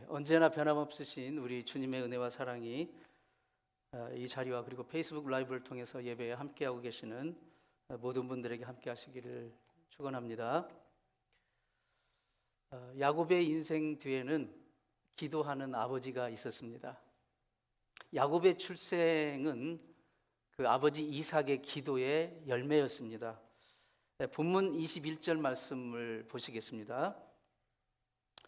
언제나 변함없으신 우리 주님의 은혜와 사랑이 이 자리와 그리고 페이스북 라이브를 통해서 예배에 함께하고 계시는 모든 분들에게 함께 하시기를 축원합니다. 야곱의 인생 뒤에는 기도하는 아버지가 있었습니다. 야곱의 출생은 그 아버지 이삭의 기도의 열매였습니다. 본문 21절 말씀을 보시겠습니다.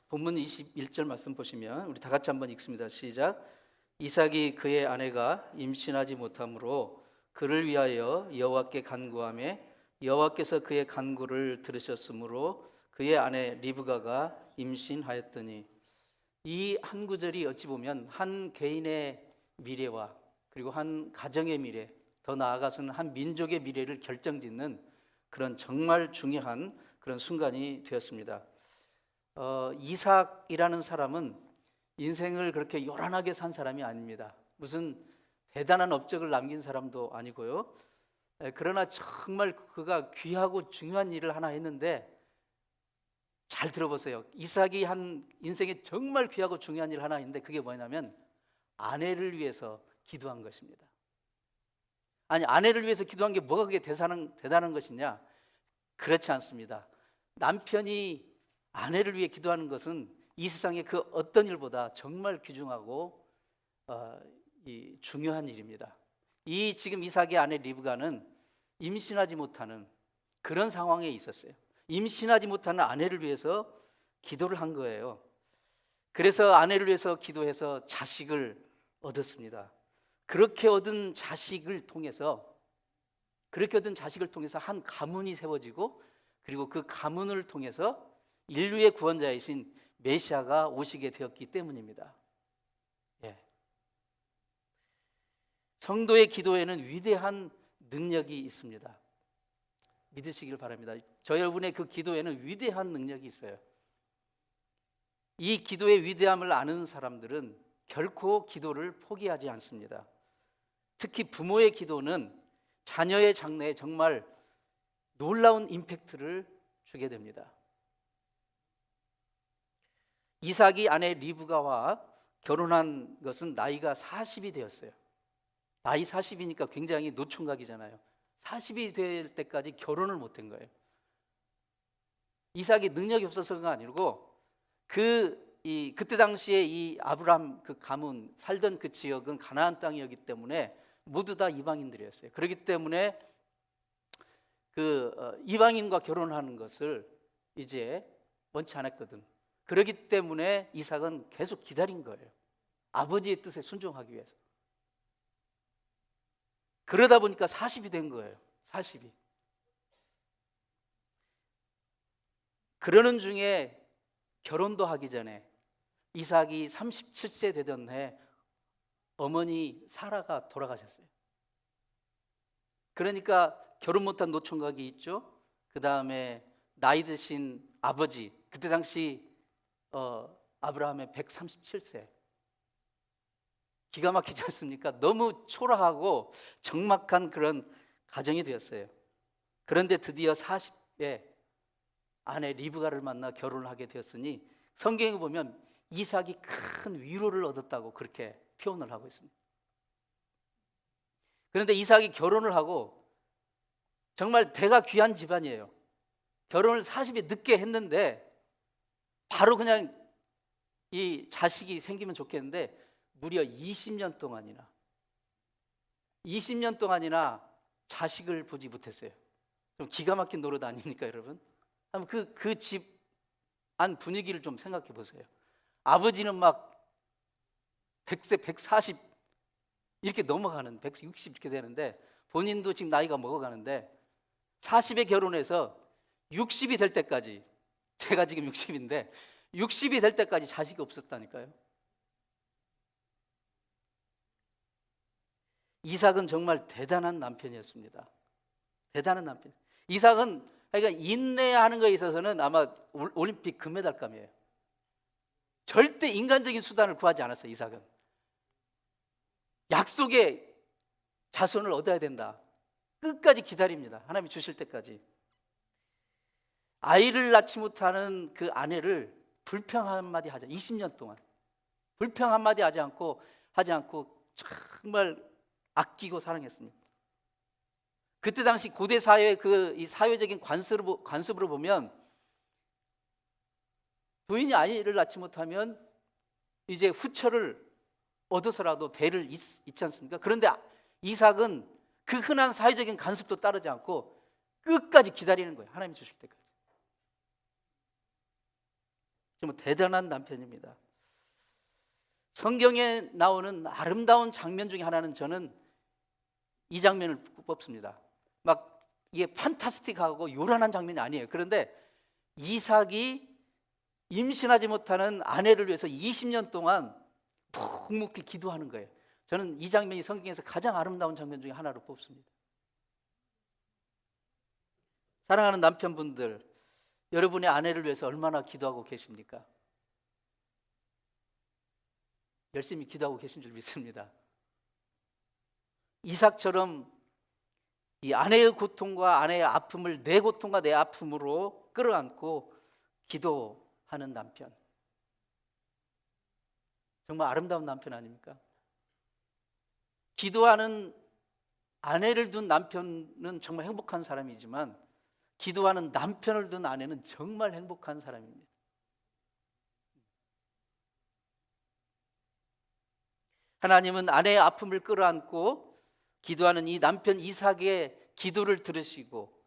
본문 21절 말씀 보시면 우리 다 같이 한번 읽습니다. 시작. 이삭이 그의 아내가 임신하지 못하므로 그를 위하여 여호와께 간구하며 여호와께서 그의 간구를 들으셨으므로 그의 아내 리브가가 임신하였더니, 이 한 구절이 어찌 보면 한 개인의 미래와 그리고 한 가정의 미래, 더 나아가서는 한 민족의 미래를 결정짓는 그런 정말 중요한 그런 순간이 되었습니다. 이삭이라는 사람은 인생을 그렇게 요란하게 산 사람이 아닙니다. 무슨 대단한 업적을 남긴 사람도 아니고요. 그러나 정말 그가 귀하고 중요한 일을 하나 했는데, 잘 들어보세요. 이삭이 한 인생에 정말 귀하고 중요한 일 하나 했는데, 그게 뭐냐면 아내를 위해서 기도한 것입니다. 아니, 아내를 위해서 기도한 게 뭐가 그게 대단한 것이냐? 그렇지 않습니다. 남편이 아내를 위해 기도하는 것은 이 세상의 그 어떤 일보다 정말 귀중하고 중요한 일입니다. 이 지금 이삭의 아내 리브가는 임신하지 못하는 그런 상황에 있었어요. 임신하지 못하는 아내를 위해서 기도를 한 거예요. 그래서 아내를 위해서 기도해서 자식을 얻었습니다. 그렇게 얻은 자식을 통해서 한 가문이 세워지고, 그리고 그 가문을 통해서 인류의 구원자이신 메시아가 오시게 되었기 때문입니다. 성도의 기도에는 위대한 능력이 있습니다. 믿으시길 바랍니다. 저 여러분의 그 기도에는 위대한 능력이 있어요. 이 기도의 위대함을 아는 사람들은 결코 기도를 포기하지 않습니다. 특히 부모의 기도는 자녀의 장래에 정말 놀라운 임팩트를 주게 됩니다. 이삭이 아내 리브가와 결혼한 것은 나이가 40이 되었어요. 나이 40이니까 굉장히 노총각이잖아요. 40이 될 때까지 결혼을 못한 거예요. 이삭이 능력이 없어서가 아니고 그때 당시에 이 아브라함 그 가문 살던 그 지역은 가나안 땅이었기 때문에 모두 다 이방인들이었어요. 그렇기 때문에 이방인과 결혼하는 것을 이제 원치 않았거든. 그렇기 때문에 이삭은 계속 기다린 거예요. 아버지의 뜻에 순종하기 위해서. 그러다 보니까 40이 된 거예요. 40이. 그러는 중에 결혼도 하기 전에 이삭이 37세 되던 해 어머니 사라가 돌아가셨어요. 그러니까 결혼 못한 노총각이 있죠. 그 다음에 나이 드신 아버지, 그때 당시 아브라함의 137세. 기가 막히지 않습니까? 너무 초라하고 적막한 그런 가정이 되었어요. 그런데 드디어 40에 아내 리브가를 만나 결혼을 하게 되었으니, 성경에 보면 이삭이 큰 위로를 얻었다고 그렇게 표현을 하고 있습니다. 그런데 이삭이 결혼을 하고, 정말 대가 귀한 집안이에요. 결혼을 40에 늦게 했는데 바로 그냥 이 자식이 생기면 좋겠는데 무려 20년 동안이나 자식을 보지 못했어요. 좀 기가 막힌 노릇 아닙니까, 여러분? 한번 그 집 안 분위기를 좀 생각해 보세요. 아버지는 막 100세, 140 이렇게 넘어가는, 160 이렇게 되는데, 본인도 지금 나이가 먹어가는데 40에 결혼해서 60이 될 때까지, 제가 지금 60인데 60이 될 때까지 자식이 없었다니까요. 이삭은 정말 대단한 남편이었습니다. 대단한 남편. 이삭은 그러니까 인내하는 것에 있어서는 아마 올림픽 금메달감이에요. 절대 인간적인 수단을 구하지 않았어요. 이삭은 약속의 자손을 얻어야 된다. 끝까지 기다립니다. 하나님이 주실 때까지. 아이를 낳지 못하는 그 아내를 불평 한마디 하죠. 20년 동안. 불평 한마디 하지 않고 정말 아끼고 사랑했습니다. 그때 당시 고대 사회의 이 사회적인 관습으로 보면 부인이 아이를 낳지 못하면 이제 후처를 얻어서라도 대를 잇지 않습니까? 그런데 이삭은 그 흔한 사회적인 관습도 따르지 않고 끝까지 기다리는 거예요. 하나님이 주실 때까지. 정말 대단한 남편입니다. 성경에 나오는 아름다운 장면 중에 하나는 저는 이 장면을 뽑습니다. 막 이게 판타스틱하고 요란한 장면이 아니에요. 그런데 이삭이 임신하지 못하는 아내를 위해서 20년 동안 묵묵히 기도하는 거예요. 저는 이 장면이 성경에서 가장 아름다운 장면 중에 하나로 뽑습니다. 사랑하는 남편분들, 여러분의 아내를 위해서 얼마나 기도하고 계십니까? 열심히 기도하고 계신 줄 믿습니다. 이삭처럼 이 아내의 고통과 아내의 아픔을 내 고통과 내 아픔으로 끌어안고 기도하는 남편, 정말 아름다운 남편 아닙니까? 기도하는 아내를 둔 남편은 정말 행복한 사람이지만 기도하는 남편을 둔 아내는 정말 행복한 사람입니다. 하나님은 아내의 아픔을 끌어안고 기도하는 이 남편 이삭의 기도를 들으시고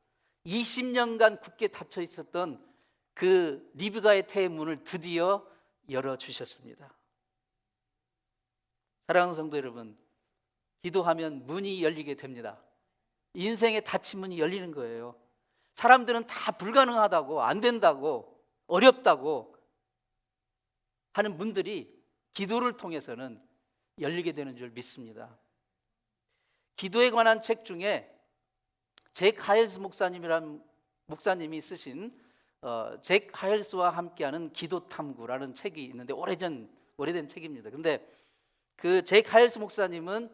20년간 굳게 닫혀 있었던 그 리브가의 태의 문을 드디어 열어주셨습니다. 사랑하는 성도 여러분, 기도하면 문이 열리게 됩니다. 인생의 닫힌 문이 열리는 거예요. 사람들은 다 불가능하다고, 안 된다고, 어렵다고 하는 문들이 기도를 통해서는 열리게 되는 줄 믿습니다. 기도에 관한 책 중에 잭 하일스 목사님이란 목사님이 쓰신 잭 하일스와 함께하는 기도 탐구라는 책이 있는데 오래된 책입니다. 근데 그 잭 하일스 목사님은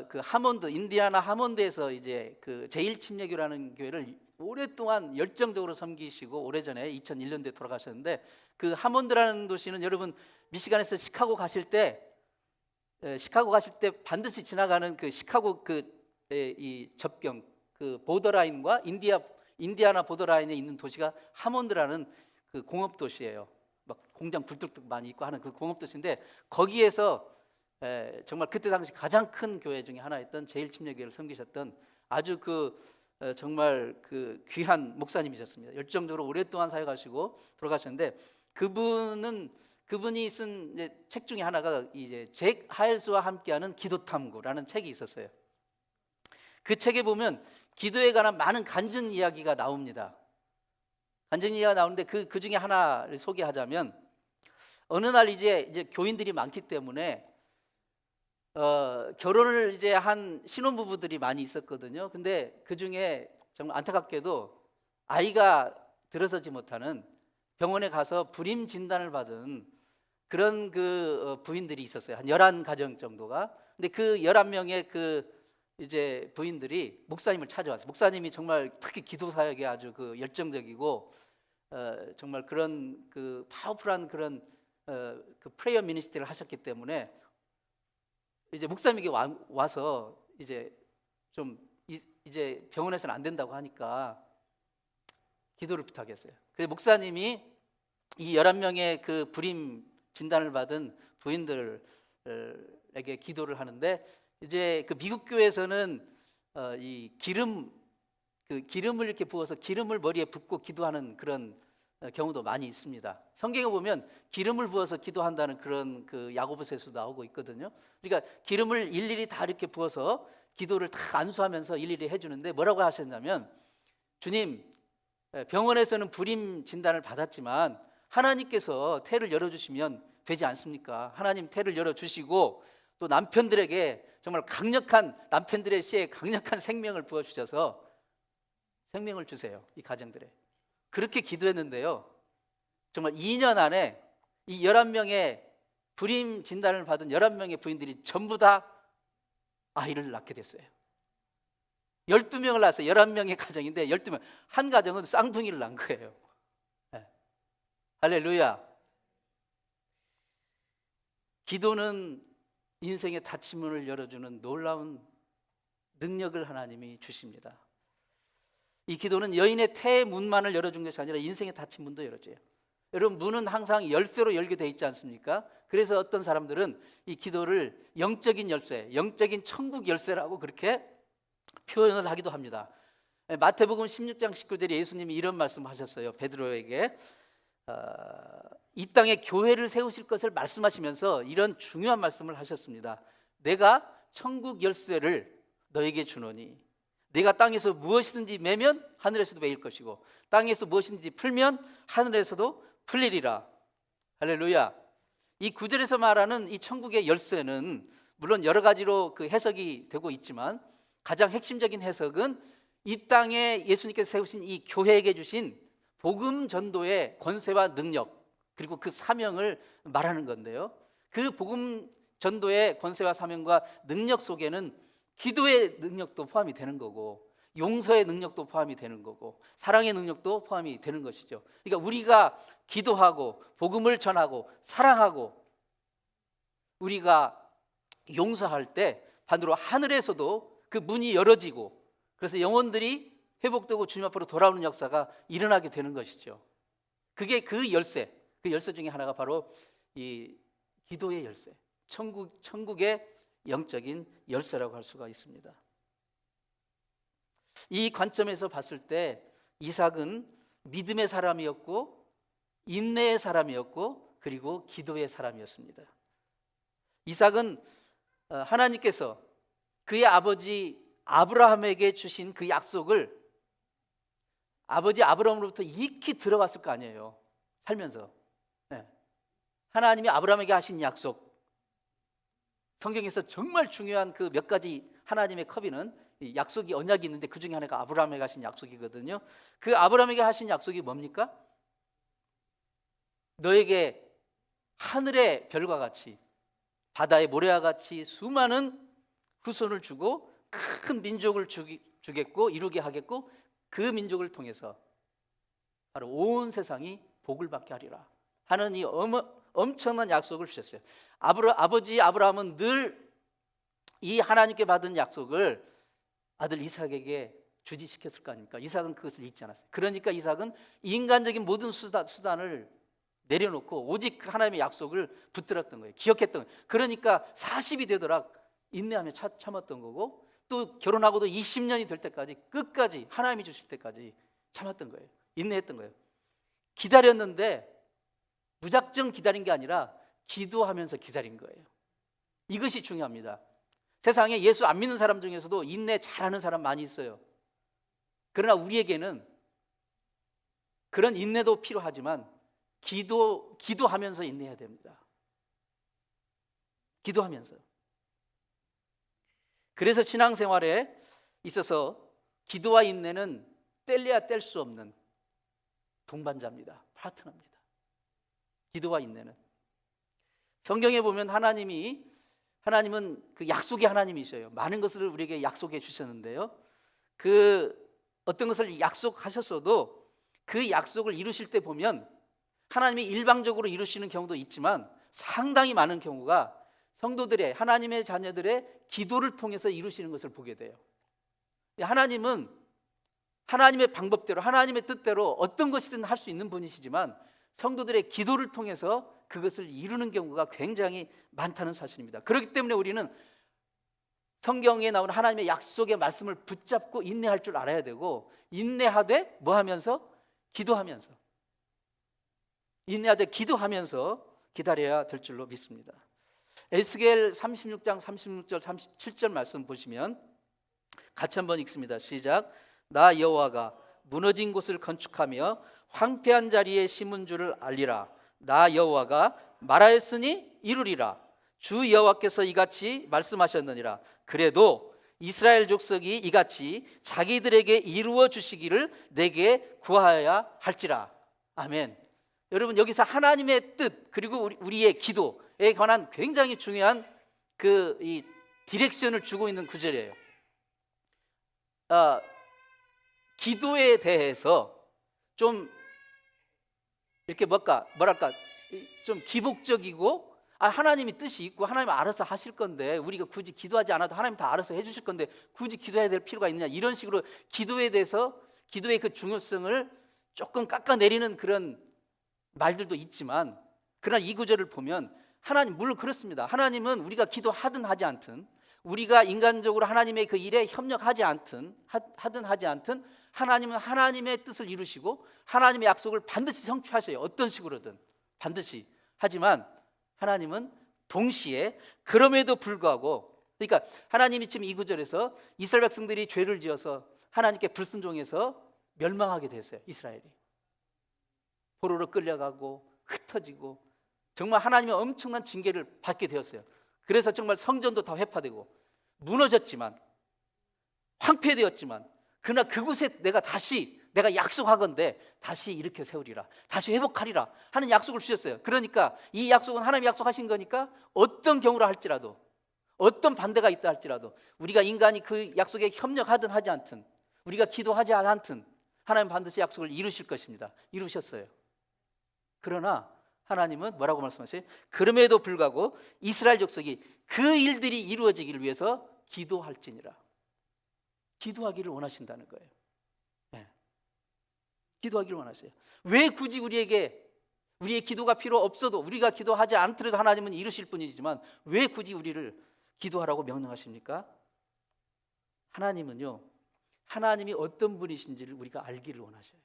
그 하몬드, 인디아나 하몬드에서 이제 그 제1침례교라는 교회를 오랫동안 열정적으로 섬기시고 오래전에 2001년도에 돌아가셨는데, 그 하몬드라는 도시는 여러분 미시간에서 시카고 가실 때 반드시 지나가는 그 시카고 이 접경 그 보더라인과 인디아나 보더라인에 있는 도시가 하몬드라는 그 공업 도시예요. 막 공장 굴뚝뚝 많이 있고 하는 그 공업 도시인데, 거기에서 정말 그때 당시 가장 큰 교회 중에 하나였던 제1침례교회를 섬기셨던 아주 정말 그 귀한 목사님이셨습니다. 열정적으로 오랫동안 사역하시고 돌아가셨는데, 그분이 쓴 책 중에 하나가 이제 잭 하일스와 함께하는 기도탐구라는 책이 있었어요. 그 책에 보면 기도에 관한 많은 간증 이야기가 나옵니다. 간증 이야기가 나오는데 그 중에 하나를 소개하자면, 어느 날 이제 교인들이 많기 때문에 결혼을 이제 한 신혼부부들이 많이 있었거든요. 근데 그 중에 정말 안타깝게도 아이가 들어서지 못하는, 병원에 가서 불임 진단을 받은 그런 부인들이 있었어요. 한 11가정 정도가. 근데 그 11명의 이제 부인들이 목사님을 찾아왔어요. 목사님이 정말 특히 기도 사역에 아주 열정적이고 정말 그런 파워풀한 그런 프레이어 미니스트리를 하셨기 때문에 이제 목사님에게 와서 이제 이제 병원에서는 안 된다고 하니까 기도를 부탁했어요. 그래서 목사님이 이 11명의 그 불임 진단을 받은 부인들에게 기도를 하는데, 이제 그 미국 교회에서는 이 기름을 이렇게 부어서 기름을 머리에 붓고 기도하는 그런 경우도 많이 있습니다. 성경에 보면 기름을 부어서 기도한다는 그런 야고보서에서 나오고 있거든요. 그러니까 기름을 일일이 다 이렇게 부어서 기도를 다 안수하면서 일일이 해주는데, 뭐라고 하셨냐면, 주님, 병원에서는 불임 진단을 받았지만 하나님께서 태를 열어주시면 되지 않습니까? 하나님 태를 열어주시고 또 남편들에게 정말 강력한, 남편들의 시에 강력한 생명을 부어주셔서 생명을 주세요, 이 가정들에. 그렇게 기도했는데요, 정말 2년 안에 이 11명의 불임 진단을 받은 11명의 부인들이 전부 다 아이를 낳게 됐어요. 12명을 낳았어요. 11명의 가정인데 12명, 한 가정은 쌍둥이를 낳은 거예요. 네. 할렐루야. 기도는 인생의 닫힌 문을 열어주는 놀라운 능력을 하나님이 주십니다. 이 기도는 여인의 태의 문만을 열어준 것이 아니라 인생의 닫힌 문도 열어줘요. 여러분, 문은 항상 열쇠로 열게 돼 있지 않습니까? 그래서 어떤 사람들은 이 기도를 영적인 열쇠, 영적인 천국 열쇠라고 그렇게 표현을 하기도 합니다. 마태복음 16장 19절에 예수님이 이런 말씀하셨어요. 베드로에게 이 땅에 교회를 세우실 것을 말씀하시면서 이런 중요한 말씀을 하셨습니다. 내가 천국 열쇠를 너에게 주노니 네가 땅에서 무엇이든지 매면 하늘에서도 매일 것이고 땅에서 무엇이든지 풀면 하늘에서도 풀리리라. 할렐루야. 이 구절에서 말하는 이 천국의 열쇠는 물론 여러 가지로 그 해석이 되고 있지만 가장 핵심적인 해석은 이 땅에 예수님께서 세우신 이 교회에게 주신 복음 전도의 권세와 능력, 그리고 그 사명을 말하는 건데요. 그 복음 전도의 권세와 사명과 능력 속에는 기도의 능력도 포함이 되는 거고 용서의 능력도 포함이 되는 거고 사랑의 능력도 포함이 되는 것이죠. 그러니까 우리가 기도하고 복음을 전하고 사랑하고 우리가 용서할 때 반대로 하늘에서도 그 문이 열어지고 그래서 영혼들이 회복되고 주님 앞으로 돌아오는 역사가 일어나게 되는 것이죠. 그게 그 열쇠 중에 하나가 바로 이 기도의 열쇠, 천국의 영적인 열쇠라고 할 수가 있습니다. 이 관점에서 봤을 때 이삭은 믿음의 사람이었고 인내의 사람이었고 그리고 기도의 사람이었습니다. 이삭은 하나님께서 그의 아버지 아브라함에게 주신 그 약속을 아버지 아브라함으로부터 익히 들어갔을 거 아니에요. 살면서 하나님이 아브라함에게 하신 약속, 성경에서 정말 중요한 그 몇 가지 하나님의 커비는 약속이 언약이 있는데 그 중에 하나가 아브라함에게 하신 약속이거든요. 그 아브라함에게 하신 약속이 뭡니까? 너에게 하늘의 별과 같이 바다의 모래와 같이 수많은 후손을 주고 큰 민족을 주겠고 이루게 하겠고 그 민족을 통해서 바로 온 세상이 복을 받게 하리라 하는 이 엄청난 약속을 주셨어요. 아버지 아브라함은 늘 이 하나님께 받은 약속을 아들 이삭에게 주지시켰을 거 아닙니까? 이삭은 그것을 잊지 않았어요. 그러니까 이삭은 인간적인 모든 수단을 내려놓고 오직 하나님의 약속을 붙들었던 거예요. 기억했던 거예요. 그러니까 40이 되도록 인내하며 참았던 거고 또 결혼하고도 20년이 될 때까지 끝까지 하나님이 주실 때까지 참았던 거예요. 인내했던 거예요. 기다렸는데 무작정 기다린 게 아니라 기도하면서 기다린 거예요. 이것이 중요합니다. 세상에 예수 안 믿는 사람 중에서도 인내 잘하는 사람 많이 있어요. 그러나 우리에게는 그런 인내도 필요하지만 기도하면서 인내해야 됩니다. 기도하면서. 그래서 신앙생활에 있어서 기도와 인내는 뗄래야 뗄 수 없는 동반자입니다. 파트너입니다. 기도와 인내는. 성경에 보면 하나님은 그 약속의 하나님이셔요. 많은 것을 우리에게 약속해 주셨는데요. 그 어떤 것을 약속하셨어도 그 약속을 이루실 때 보면 하나님이 일방적으로 이루시는 경우도 있지만 상당히 많은 경우가 성도들의 하나님의 자녀들의 기도를 통해서 이루시는 것을 보게 돼요. 하나님은 하나님의 방법대로 하나님의 뜻대로 어떤 것이든 할 수 있는 분이시지만 성도들의 기도를 통해서 그것을 이루는 경우가 굉장히 많다는 사실입니다. 그렇기 때문에 우리는 성경에 나오는 하나님의 약속의 말씀을 붙잡고 인내할 줄 알아야 되고 인내하되 뭐 하면서? 기도하면서 인내하되 기도하면서 기다려야 될 줄로 믿습니다. 에스겔 36장 36절 37절 말씀 보시면 같이 한번 읽습니다. 시작. 나 여호와가 무너진 곳을 건축하며 황폐한 자리에 심은 줄을 알리라. 나 여호와가 말하였으니 이루리라. 주 여호와께서 이같이 말씀하셨느니라. 그래도 이스라엘 족속이 이같이 자기들에게 이루어 주시기를 내게 구하여야 할지라. 아멘. 여러분, 여기서 하나님의 뜻 그리고 우리의 기도에 관한 굉장히 중요한 이 디렉션을 주고 있는 구절이에요. 기도에 대해서 좀 이렇게 뭐랄까 좀 기복적이고 하나님이 뜻이 있고 하나님 알아서 하실 건데 우리가 굳이 기도하지 않아도 하나님 다 알아서 해주실 건데 굳이 기도해야 될 필요가 있느냐, 이런 식으로 기도에 대해서 기도의 그 중요성을 조금 깎아내리는 그런 말들도 있지만, 그러나 이 구절을 보면 하나님, 물론 그렇습니다. 하나님은 우리가 기도하든 하지 않든, 우리가 인간적으로 하나님의 그 일에 협력하지 않든 하든 하지 않든, 하나님은 하나님의 뜻을 이루시고 하나님의 약속을 반드시 성취하셔요. 어떤 식으로든 반드시. 하지만 하나님은 동시에 그럼에도 불구하고, 그러니까 하나님이 지금 이 구절에서 이스라엘 백성들이 죄를 지어서 하나님께 불순종해서 멸망하게 됐어요. 이스라엘이 포로로 끌려가고 흩어지고 정말 하나님의 엄청난 징계를 받게 되었어요. 그래서 정말 성전도 다 회파되고 무너졌지만, 황폐되었지만, 그러나 그곳에 내가 약속하건대 다시 일으켜 세우리라, 다시 회복하리라 하는 약속을 주셨어요. 그러니까 이 약속은 하나님이 약속하신 거니까 어떤 경우라 할지라도, 어떤 반대가 있다 할지라도, 우리가 인간이 그 약속에 협력하든 하지 않든, 우리가 기도하지 않든 하나님 반드시 약속을 이루실 것입니다. 이루셨어요. 그러나 하나님은 뭐라고 말씀하세요? 그럼에도 불구하고 이스라엘 족속이 그 일들이 이루어지기를 위해서 기도할지니라. 기도하기를 원하신다는 거예요. 네. 기도하기를 원하세요. 왜 굳이 우리의 기도가 필요 없어도, 우리가 기도하지 않더라도 하나님은 이루실 분이지만 왜 굳이 우리를 기도하라고 명령하십니까? 하나님은요, 하나님이 어떤 분이신지를 우리가 알기를 원하셔요.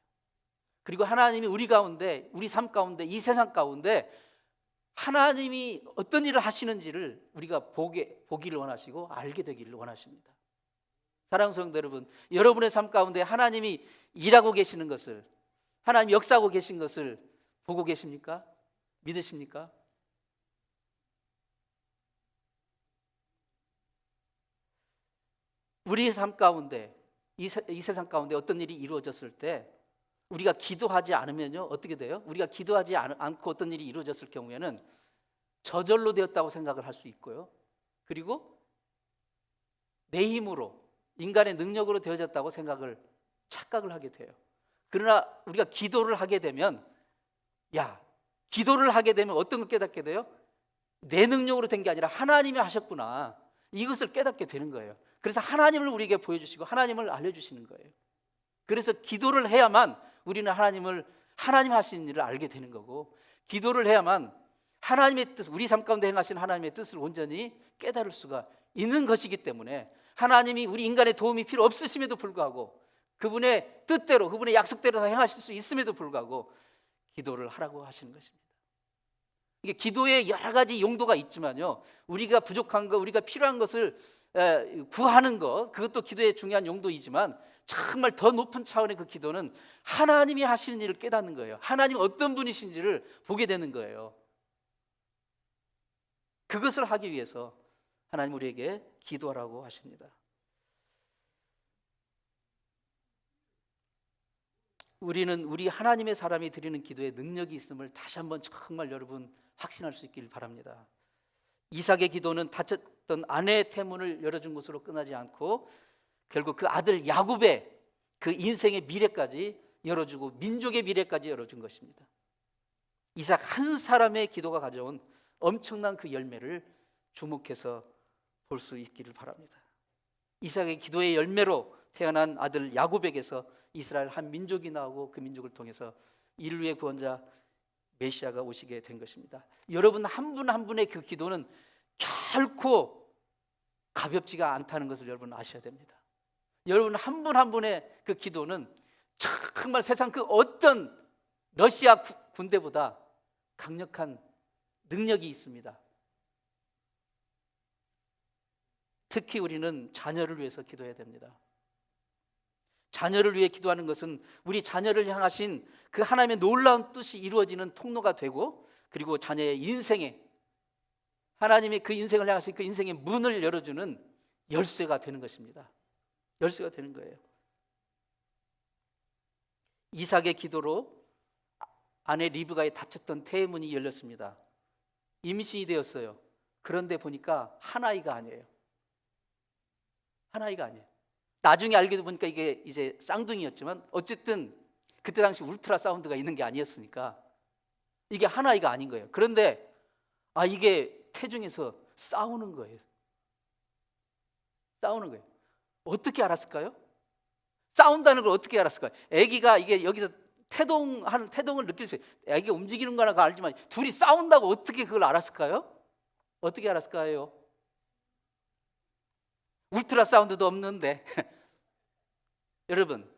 그리고 하나님이 우리 가운데, 우리 삶 가운데, 이 세상 가운데 하나님이 어떤 일을 하시는지를 우리가 보기를 원하시고 알게 되기를 원하십니다. 사랑하는 성도 여러분, 여러분의 삶 가운데 하나님이 일하고 계시는 것을, 하나님이 역사하고 계신 것을 보고 계십니까? 믿으십니까? 우리의 삶 가운데, 이 세상 가운데 어떤 일이 이루어졌을 때 우리가 기도하지 않으면요, 어떻게 돼요? 우리가 기도하지 않고 어떤 일이 이루어졌을 경우에는 저절로 되었다고 생각을 할 수 있고요, 그리고 내 힘으로, 인간의 능력으로 되어졌다고 착각을 하게 돼요. 그러나 우리가 기도를 하게 되면 어떤 걸 깨닫게 돼요? 내 능력으로 된 게 아니라 하나님이 하셨구나, 이것을 깨닫게 되는 거예요. 그래서 하나님을 우리에게 보여주시고 하나님을 알려주시는 거예요. 그래서 기도를 해야만 우리는 하나님 하시는 일을 알게 되는 거고, 기도를 해야만 하나님의 뜻, 우리 삶 가운데 행하시는 하나님의 뜻을 온전히 깨달을 수가 있는 것이기 때문에, 하나님이 우리 인간의 도움이 필요 없으심에도 불구하고 그분의 뜻대로, 그분의 약속대로 다 행하실 수 있음에도 불구하고 기도를 하라고 하시는 것입니다. 이게 기도에 여러 가지 용도가 있지만요, 우리가 부족한 것, 우리가 필요한 것을 구하는 것, 그것도 기도의 중요한 용도이지만 정말 더 높은 차원의 그 기도는 하나님이 하시는 일을 깨닫는 거예요. 하나님이 어떤 분이신지를 보게 되는 거예요. 그것을 하기 위해서 하나님 우리에게 기도하라고 하십니다. 우리는 우리 하나님의 사람이 드리는 기도에 능력이 있음을 다시 한번 정말 여러분 확신할 수 있길 바랍니다. 이삭의 기도는 다쳤던 아내의 태문을 열어준 것으로 끝나지 않고 결국 그 아들 야곱의 그 인생의 미래까지 열어주고 민족의 미래까지 열어준 것입니다. 이삭 한 사람의 기도가 가져온 엄청난 그 열매를 주목해서 볼 수 있기를 바랍니다. 이삭의 기도의 열매로 태어난 아들 야곱에게서 이스라엘 한 민족이 나오고 그 민족을 통해서 인류의 구원자 메시아가 오시게 된 것입니다. 여러분 한 분 한 분의 그 기도는 결코 가볍지가 않다는 것을 여러분 아셔야 됩니다. 여러분 한 분 한 분의 그 기도는 정말 세상 그 어떤 러시아 군대보다 강력한 능력이 있습니다. 특히 우리는 자녀를 위해서 기도해야 됩니다. 자녀를 위해 기도하는 것은 우리 자녀를 향하신 그 하나님의 놀라운 뜻이 이루어지는 통로가 되고, 그리고 자녀의 인생에 하나님의 그 인생을 향하신 그 인생의 문을 열어주는 열쇠가 되는 것입니다. 열쇠가 되는 거예요. 이삭의 기도로 아내 리브가의 닫혔던 태의 문이 열렸습니다. 임신이 되었어요. 그런데 보니까 한 아이가 아니에요. 한 아이가 아니에요. 나중에 알게 보니까 이게 이제 쌍둥이였지만 어쨌든 그때 당시 울트라 사운드가 있는 게 아니었으니까 이게 한 아이가 아닌 거예요. 그런데 이게 태중에서 싸우는 거예요. 싸우는 거예요. 어떻게 알았을까요? 싸운다는 걸 어떻게 알았을까요? 아기가 이게 여기서 태동을 느낄 수 있어요. 아기가 움직이는 거나 알지만 둘이 싸운다고 어떻게 그걸 알았을까요? 어떻게 알았을까요? 울트라 사운드도 없는데 여러분,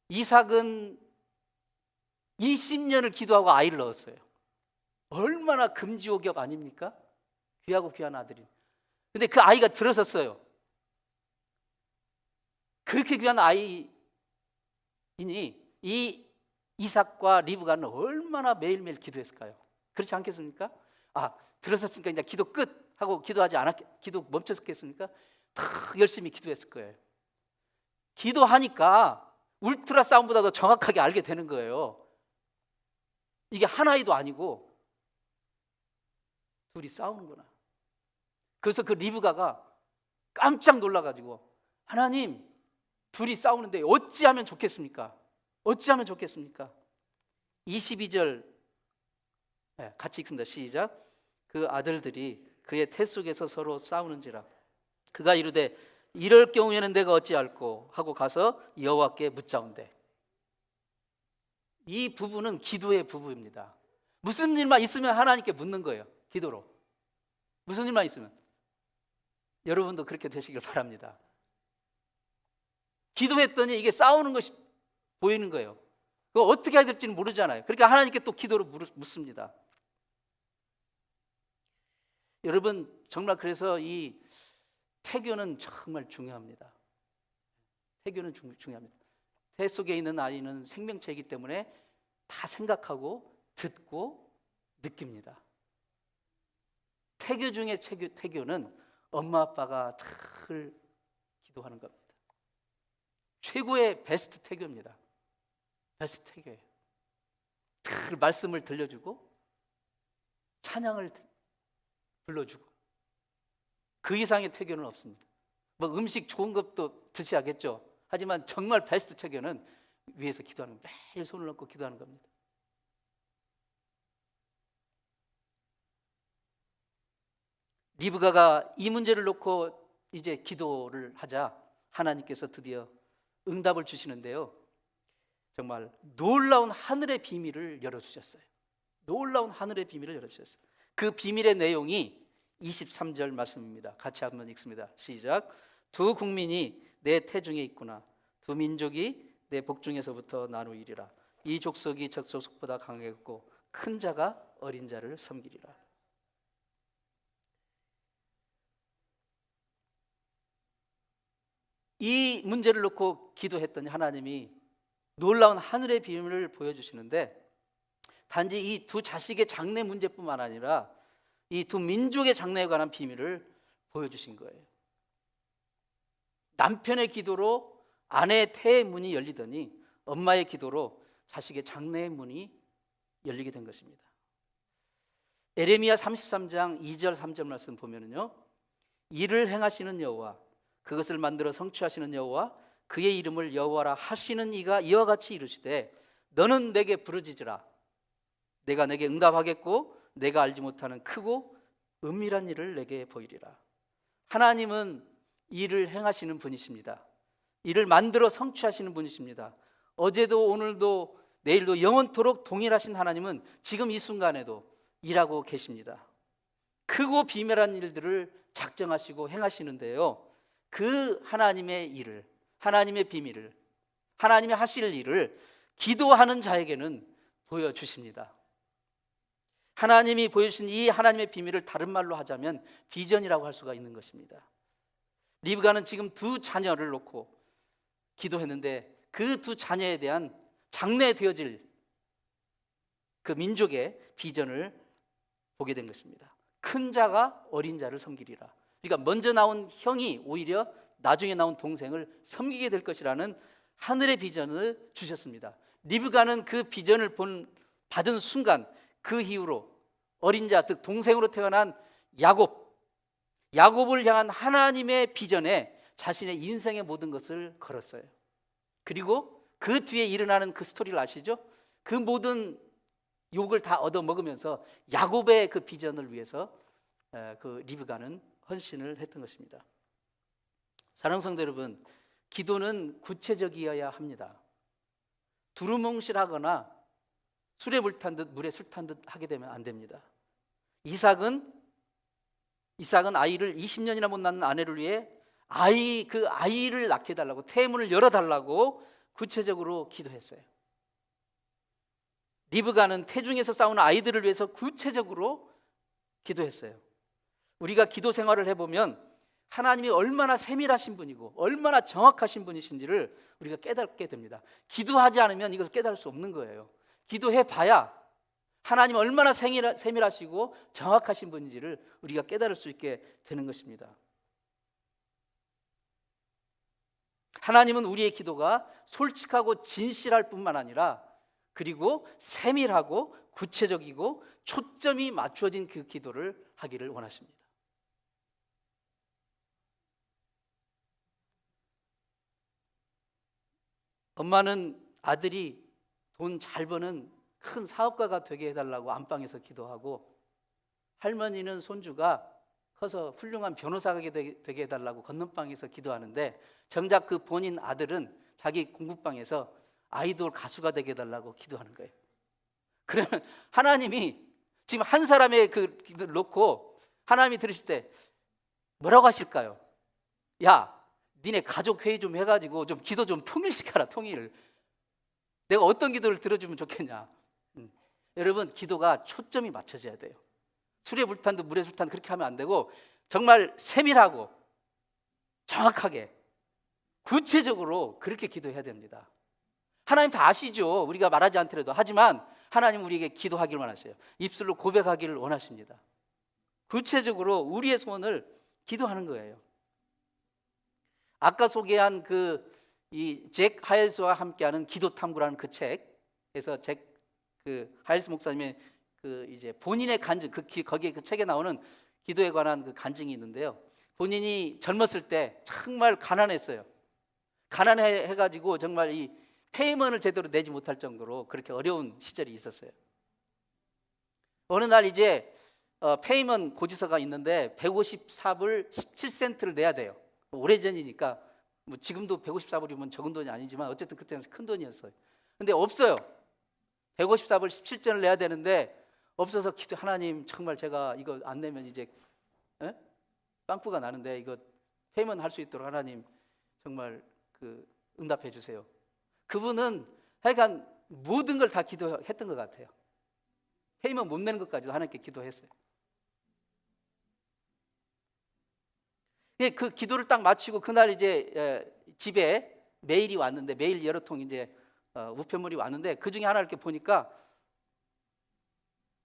이삭은 20년을 기도하고 아이를 낳았어요. 얼마나 금지옥역 아닙니까? 귀하고 귀한 아들이. 근데 그 아이가 들어섰어요. 그렇게 귀한 아이이니 이 이삭과 리브가는 얼마나 매일매일 기도했을까요? 그렇지 않겠습니까? 들어섰으니까 이제 기도 끝 하고 기도 멈췄겠습니까? 다 열심히 기도했을 거예요. 기도하니까 울트라 사운드보다도 정확하게 알게 되는 거예요. 이게 한 아이도 아니고 둘이 싸우는구나. 그래서 그 리브가가 깜짝 놀라가지고, 하나님, 둘이 싸우는데 어찌하면 좋겠습니까? 어찌하면 좋겠습니까? 22절 같이 읽습니다. 시작. 그 아들들이 그의 태 속에서 서로 싸우는지라 그가 이르되 이럴 경우에는 내가 어찌할꼬 하고 가서 여호와께 묻자온대. 이 부부는 기도의 부부입니다. 무슨 일만 있으면 하나님께 묻는 거예요. 기도로. 무슨 일만 있으면. 여러분도 그렇게 되시길 바랍니다. 기도했더니 이게 싸우는 것이 보이는 거예요. 그거 어떻게 해야 될지는 모르잖아요. 그러니까 하나님께 또 기도로 묻습니다. 여러분, 정말 그래서 이 태교는 정말 중요합니다. 태교는 중요합니다. 태 속에 있는 아이는 생명체이기 때문에 다 생각하고 듣고 느낍니다. 태교 중에 태교는 엄마 아빠가 늘 기도하는 겁니다. 최고의 베스트 태교입니다. 베스트 태교예요. 늘 말씀을 들려주고 찬양을 불러주고 그 이상의 태교는 없습니다. 뭐 음식 좋은 것도 드셔야겠죠. 하지만 정말 베스트 태교는 위에서 기도하는, 매일 손을 얹고 기도하는 겁니다. 리브가가 이 문제를 놓고 이제 기도를 하자 하나님께서 드디어 응답을 주시는데요. 정말 놀라운 하늘의 비밀을 열어주셨어요. 놀라운 하늘의 비밀을 열어주셨어요. 그 비밀의 내용이 23절 말씀입니다. 같이 한번 읽습니다. 시작. 두 국민이 내 태중에 있구나. 두 민족이 내 복중에서부터 나누이리라. 이 족속이 저 족속보다 강하겠고 큰 자가 어린 자를 섬기리라. 이 문제를 놓고 기도했더니 하나님이 놀라운 하늘의 비밀을 보여주시는데, 단지 이 두 자식의 장래 문제뿐만 아니라 이 두 민족의 장래에 관한 비밀을 보여주신 거예요. 남편의 기도로 아내의 태의 문이 열리더니 엄마의 기도로 자식의 장래의 문이 열리게 된 것입니다. 에레미야 33장 2절 3절 말씀 보면은요, 이를 행하시는 여호와, 그것을 만들어 성취하시는 여호와, 그의 이름을 여호와라 하시는 이가 이와 같이 이르시되 너는 내게 부르짖으라. 내가 내게 응답하겠고 내가 알지 못하는 크고 은밀한 일을 내게 보이리라. 하나님은 일을 행하시는 분이십니다. 일을 만들어 성취하시는 분이십니다. 어제도 오늘도 내일도 영원토록 동일하신 하나님은 지금 이 순간에도 일하고 계십니다. 크고 비밀한 일들을 작정하시고 행하시는데요, 그 하나님의 일을, 하나님의 비밀을, 하나님이 하실 일을 기도하는 자에게는 보여주십니다. 하나님이 보여주신 이 하나님의 비밀을 다른 말로 하자면 비전이라고 할 수가 있는 것입니다. 리브가는 지금 두 자녀를 놓고 기도했는데 그 두 자녀에 대한 장래 되어질 그 민족의 비전을 보게 된 것입니다. 큰 자가 어린 자를 섬기리라. 그러니까 먼저 나온 형이 오히려 나중에 나온 동생을 섬기게 될 것이라는 하늘의 비전을 주셨습니다. 리브가는 그 비전을 받은 순간, 그 이후로 어린 자, 즉 동생으로 태어난 야곱을 향한 하나님의 비전에 자신의 인생의 모든 것을 걸었어요. 그리고 그 뒤에 일어나는 그 스토리를 아시죠? 그 모든 욕을 다 얻어 먹으면서 야곱의 그 비전을 위해서 그 리브가는 헌신을 했던 것입니다. 사랑하는 성도 여러분, 기도는 구체적이어야 합니다. 두루뭉실하거나 술에 물 탄 듯 물에 술 탄 듯 하게 되면 안 됩니다. 이삭은 아이를 20년이나 못 낳는 아내를 위해 그 아이를 낳게 해달라고, 태문을 열어달라고 구체적으로 기도했어요. 리브가는 태중에서 싸우는 아이들을 위해서 구체적으로 기도했어요. 우리가 기도 생활을 해보면 하나님이 얼마나 세밀하신 분이고 얼마나 정확하신 분이신지를 우리가 깨닫게 됩니다. 기도하지 않으면 이것을 깨달을 수 없는 거예요. 기도해봐야 하나님 얼마나 세밀하시고 정확하신 분인지를 우리가 깨달을 수 있게 되는 것입니다. 하나님은 우리의 기도가 솔직하고 진실할 뿐만 아니라 그리고 세밀하고 구체적이고 초점이 맞춰진 그 기도를 하기를 원하십니다. 엄마는 아들이 돈 잘 버는 큰 사업가가 되게 해달라고 안방에서 기도하고, 할머니는 손주가 커서 훌륭한 변호사가 되게 해달라고 건너방에서 기도하는데, 정작 그 본인 아들은 자기 공부방에서 아이돌 가수가 되게 해달라고 기도하는 거예요. 그러면 하나님이 지금 한 사람의 그 기도를 놓고 하나님이 들으실 때 뭐라고 하실까요? 야, 니네 가족 회의 좀 해가지고 좀 기도 좀 통일시켜라. 통일. 내가 어떤 기도를 들어주면 좋겠냐. 여러분, 기도가 초점이 맞춰져야 돼요. 술에 불탄 듯 물에 술탄 그렇게 하면 안 되고 정말 세밀하고 정확하게 구체적으로 그렇게 기도해야 됩니다. 하나님 다 아시죠. 우리가 말하지 않더라도. 하지만 하나님 우리에게 기도하기를 원하셔요. 입술로 고백하기를 원하십니다. 구체적으로 우리의 소원을 기도하는 거예요. 아까 소개한 이 잭 하일스와 함께하는 기도 탐구라는 그 책에서 하일스 목사님의 이제 본인의 간증, 거기에 그 책에 나오는 기도에 관한 그 간증이 있는데요. 본인이 젊었을 때 정말 가난했어요. 가난해가지고 정말 이 페이먼을 제대로 내지 못할 정도로 그렇게 어려운 시절이 있었어요. 어느 날 이제 페이먼 고지서가 있는데 154불 17센트를 내야 돼요. 오래전이니까 뭐 지금도 154불이면 적은 돈이 아니지만 어쨌든 그때는 큰 돈이었어요. 근데 없어요. 154불 17전을 내야 되는데 없어서 하나님, 정말 제가 이거 안 내면 이제 빵꾸가 나는데 이거 페이먼 할 수 있도록 하나님 정말 응답해 주세요. 그분은 하여간 모든 걸 다 기도했던 것 같아요. 페이먼 못 내는 것까지도 하나님께 기도했어요. 그 기도를 딱 마치고 그날 이제 집에 메일이 왔는데, 메일 여러 통 이제 우편물이 왔는데 그 중에 하나를 이렇게 보니까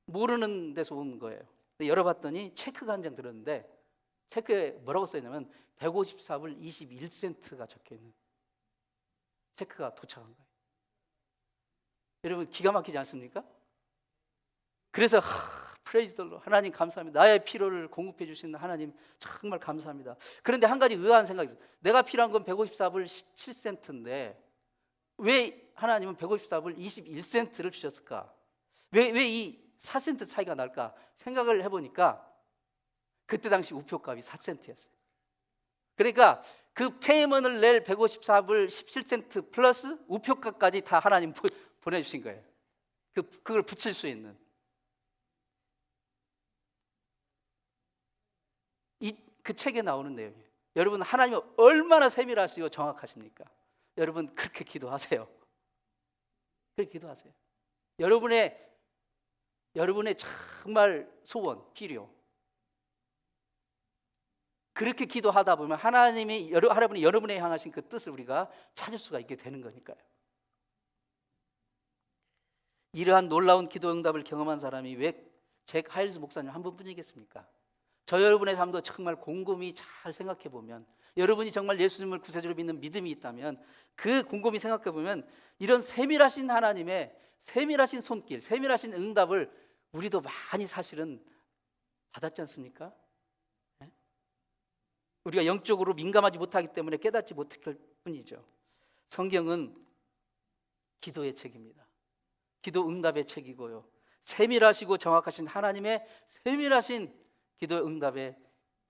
모르는 데서 온 거예요. 열어봤더니 체크가 한 장 들었는데 체크에 뭐라고 써있냐면 154불 21센트가 적혀있는 체크가 도착한 거예요. 여러분, 기가 막히지 않습니까? 그래서 프레이즈 더 로드, 하나님 감사합니다. 나의 필요를 공급해 주시는 하나님 정말 감사합니다. 그런데 한 가지 의아한 생각이 있어요. 내가 필요한 건 154불 17센트인데 왜 하나님은 154불 21센트를 주셨을까? 왜 이 4센트 차이가 날까 생각을 해보니까 그때 당시 우표값이 4센트였어요. 그러니까 그 페이먼을 낼 154불 17센트 플러스 우표값까지 다 하나님 보내주신 거예요. 그걸 붙일 수 있는. 그 책에 나오는 내용이에요. 여러분, 하나님은 얼마나 세밀하시고 정확하십니까? 여러분, 그렇게 기도하세요. 그렇게 기도하세요. 여러분의 정말 소원, 필요, 그렇게 기도하다 보면 하나님이 여러분에 향하신 그 뜻을 우리가 찾을 수가 있게 되는 거니까요. 이러한 놀라운 기도 응답을 경험한 사람이 왜 잭 하일스 목사님 한 분뿐이겠습니까? 저 여러분의 삶도 정말 곰곰이 잘 생각해 보면, 여러분이 정말 예수님을 구세주로 믿는 믿음이 있다면 그 곰곰이 생각해 보면 이런 세밀하신 하나님의 세밀하신 손길, 세밀하신 응답을 우리도 많이 사실은 받았지 않습니까? 네? 우리가 영적으로 민감하지 못하기 때문에 깨닫지 못할 뿐이죠. 성경은 기도의 책입니다. 기도 응답의 책이고요. 세밀하시고 정확하신 하나님의 세밀하신 기도 응답의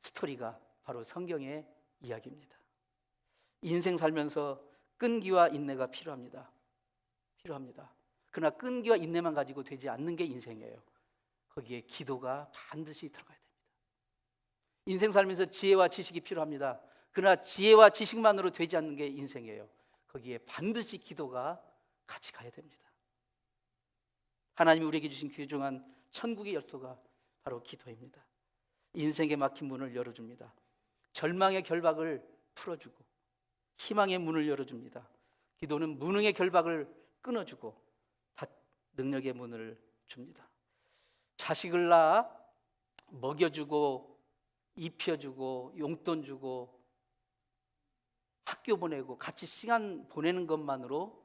스토리가 바로 성경의 이야기입니다. 인생 살면서 끈기와 인내가 필요합니다. 그러나 끈기와 인내만 가지고 되지 않는 게 인생이에요. 거기에 기도가 반드시 들어가야 됩니다. 인생 살면서 지혜와 지식이 필요합니다. 그러나 지혜와 지식만으로 되지 않는 게 인생이에요. 거기에 반드시 기도가 같이 가야 됩니다. 하나님이 우리에게 주신 귀중한 천국의 열쇠가 바로 기도입니다. 인생에 막힌 문을 열어줍니다. 절망의 결박을 풀어주고 희망의 문을 열어줍니다. 기도는 무능의 결박을 끊어주고 능력의 문을 줍니다. 자식을 낳아 먹여주고 입혀주고 용돈 주고 학교 보내고 같이 시간 보내는 것만으로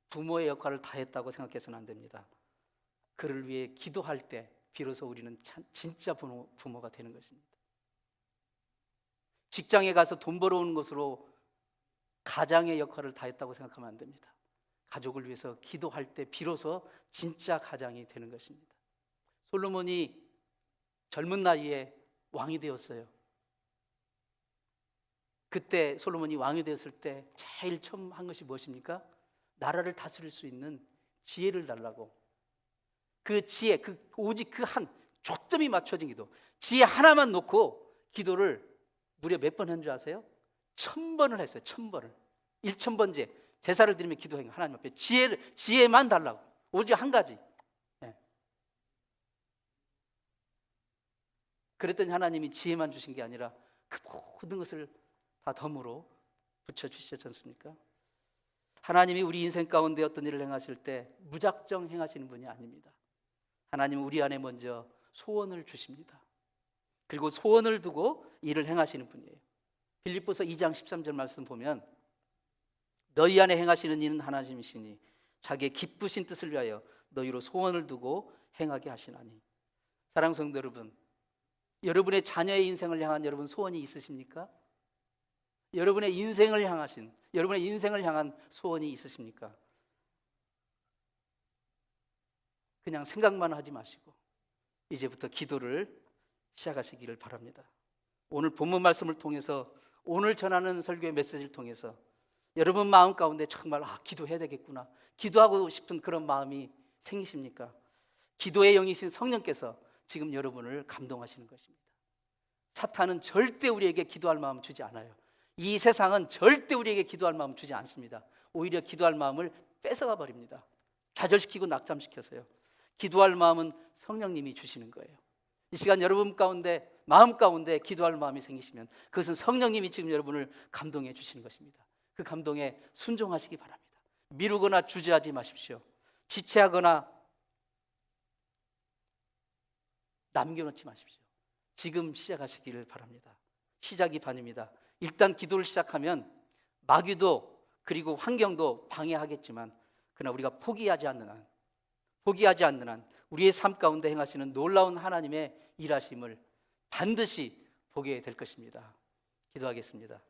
부모의 역할을 다했다고 생각해서는 안 됩니다. 그를 위해 기도할 때 비로소 우리는 진짜 부모가 되는 것입니다. 직장에 가서 돈 벌어오는 것으로 가장의 역할을 다했다고 생각하면 안 됩니다. 가족을 위해서 기도할 때 비로소 진짜 가장이 되는 것입니다. 솔로몬이 젊은 나이에 왕이 되었어요. 그때 솔로몬이 왕이 되었을 때 제일 처음 한 것이 무엇입니까? 나라를 다스릴 수 있는 지혜를 달라고. 그 지혜, 오직 그 한 초점이 맞춰진 기도, 지혜 하나만 놓고 기도를 무려 몇 번 한 줄 아세요? 1000번을 했어요. 1000번을. 1000번째 제사를 드리며 기도한 하나님 앞에 지혜만 달라고. 오직 한 가지. 네. 그랬더니 하나님이 지혜만 주신 게 아니라 그 모든 것을 다 덤으로 붙여주시지 않습니까? 하나님이 우리 인생 가운데 어떤 일을 행하실 때 무작정 행하시는 분이 아닙니다. 하나님은 우리 안에 먼저 소원을 주십니다. 그리고 소원을 두고 일을 행하시는 분이에요. 빌립보서 2장 13절 말씀 보면 너희 안에 행하시는 이는 하나님이시니 자기의 기쁘신 뜻을 위하여 너희로 소원을 두고 행하게 하시나니. 사랑하는 성도 여러분, 여러분의 자녀의 인생을 향한 여러분 소원이 있으십니까? 여러분의 인생을 향한 소원이 있으십니까? 그냥 생각만 하지 마시고 이제부터 기도를 시작하시기를 바랍니다. 오늘 본문 말씀을 통해서, 오늘 전하는 설교의 메시지를 통해서 여러분 마음 가운데 정말 기도해야 되겠구나, 기도하고 싶은 그런 마음이 생기십니까? 기도의 영이신 성령께서 지금 여러분을 감동하시는 것입니다. 사탄은 절대 우리에게 기도할 마음 주지 않아요. 이 세상은 절대 우리에게 기도할 마음 주지 않습니다. 오히려 기도할 마음을 뺏어가 버립니다. 좌절시키고 낙담시켜서요. 기도할 마음은 성령님이 주시는 거예요. 이 시간 여러분 가운데, 마음 가운데 기도할 마음이 생기시면 그것은 성령님이 지금 여러분을 감동해 주시는 것입니다. 그 감동에 순종하시기 바랍니다. 미루거나 주저하지 마십시오. 지체하거나 남겨놓지 마십시오. 지금 시작하시기를 바랍니다. 시작이 반입니다. 일단 기도를 시작하면 마귀도 그리고 환경도 방해하겠지만, 그러나 우리가 포기하지 않는 한 우리의 삶 가운데 행하시는 놀라운 하나님의 일하심을 반드시 보게 될 것입니다. 기도하겠습니다.